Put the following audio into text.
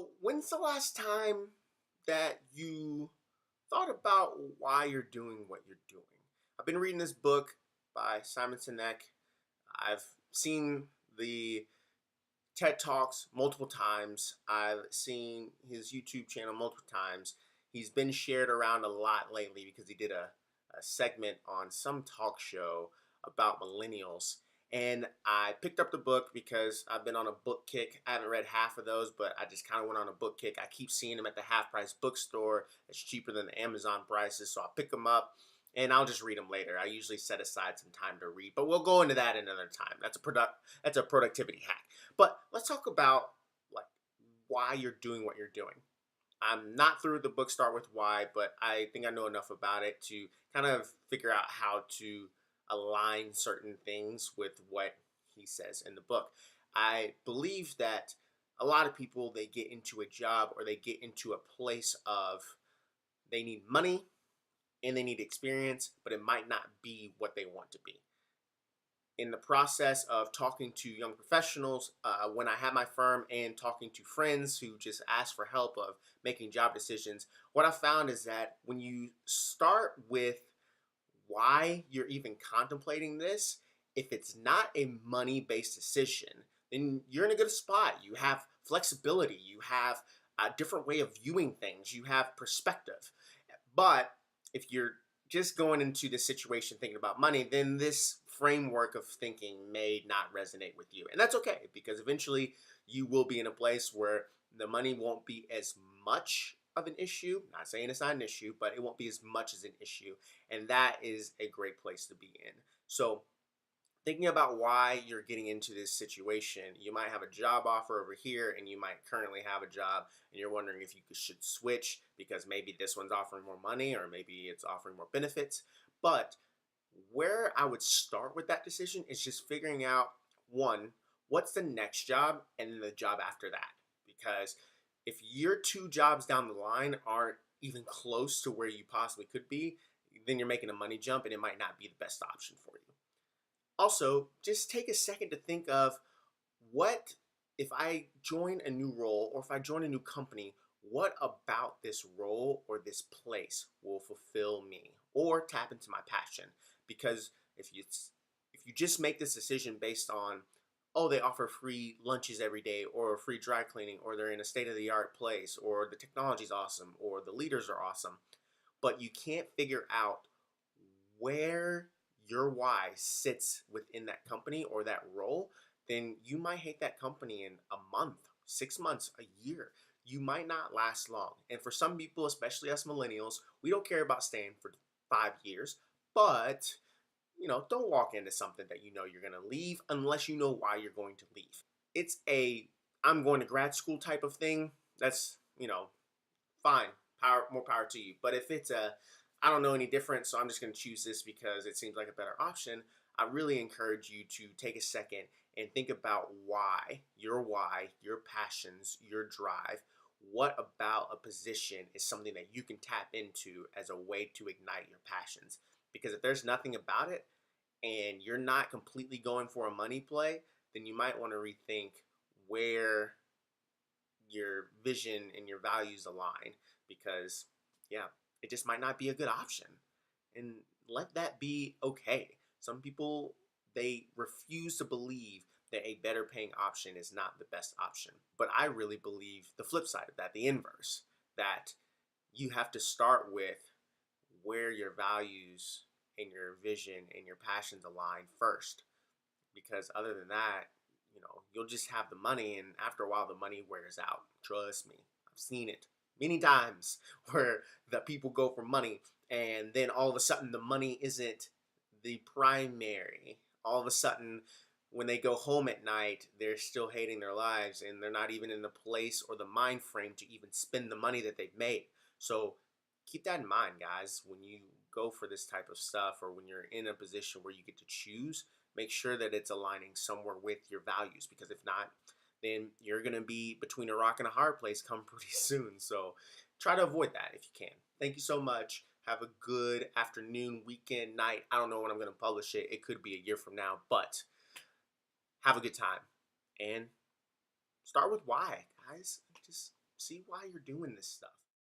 So, when's the last time that you thought about why you're doing what you're doing? I've been reading this book by Simon Sinek. I've seen the TED Talks multiple times. I've seen his YouTube channel multiple times. He's been shared around a lot lately because he did a segment on some talk show about millennials. And I picked up the book because I've been on a book kick. I haven't read half of those, but I just kind of went on a book kick. I keep seeing them at the half price bookstore. It's cheaper than the Amazon prices, so I pick them up and I'll just read them later. I usually set aside some time to read, but we'll go into that another time. That's a productivity hack. But let's talk about like why you're doing what you're doing. I'm not through the book Start With Why, but I think I know enough about it to kind of figure out how to align certain things with what he says in the book. I believe that a lot of people, they get into a job or they get into a place of they need money and they need experience, but it might not be what they want to be. In the process of talking to young professionals, when I had my firm, and talking to friends who just ask for help of making job decisions, what I found is that when you start with why you're even contemplating this, if it's not a money based decision, then you're in a good spot. You have flexibility, you have a different way of viewing things, you have perspective. But if you're just going into this situation thinking about money, then this framework of thinking may not resonate with you. And that's okay, because eventually you will be in a place where the money won't be as much of an issue. Not saying it's not an issue, but it won't be as much as an issue. And that is a great place to be in. So, thinking about why you're getting into this situation, you might have a job offer over here and you might currently have a job and you're wondering if you should switch because maybe this one's offering more money or maybe it's offering more benefits. But where I would start with that decision is just figuring out, one, what's the next job and then the job after that. Because if your two jobs down the line aren't even close to where you possibly could be, then you're making a money jump and it might not be the best option for you. Also, just take a second to think of, what if I join a new role or if I join a new company, what about this role or this place will fulfill me or tap into my passion? Because if you just make this decision based on, oh, they offer free lunches every day or free dry cleaning or they're in a state of the art place or the technology's awesome or the leaders are awesome, but you can't figure out where your why sits within that company or that role, then you might hate that company in a month, 6 months, a year. You might not last long. And for some people, especially us millennials, we don't care about staying for 5 years, but don't walk into something that you know you're going to leave unless you know why you're going to leave. It's a I'm going to grad school type of thing. That's, fine. More power to you. But if it's a I don't know any different, so I'm just going to choose this because it seems like a better option, I really encourage you to take a second and think about why, your passions, your drive. What about a position is something that you can tap into as a way to ignite your passions? Because if there's nothing about it and you're not completely going for a money play, then you might want to rethink where your vision and your values align, because yeah, it just might not be a good option, and let that be okay. Some people, they refuse to believe that a better paying option is not the best option, but I really believe the flip side of that, the inverse, that you have to start with where your values and your vision and your passions align first, because other than that, you'll just have the money, and after a while, the money wears out. Trust me, I've seen it many times where the people go for money, and then all of a sudden, the money isn't the primary. All of a sudden, when they go home at night, they're still hating their lives, and they're not even in the place or the mind frame to even spend the money that they've made. So keep that in mind, guys, when you go for this type of stuff or when you're in a position where you get to choose, make sure that it's aligning somewhere with your values, because if not, then you're going to be between a rock and a hard place come pretty soon. So try to avoid that if you can. Thank you so much. Have a good afternoon, weekend, night. I don't know when I'm going to publish it. It could be a year from now, but have a good time and start with why, guys. Just see why you're doing this stuff.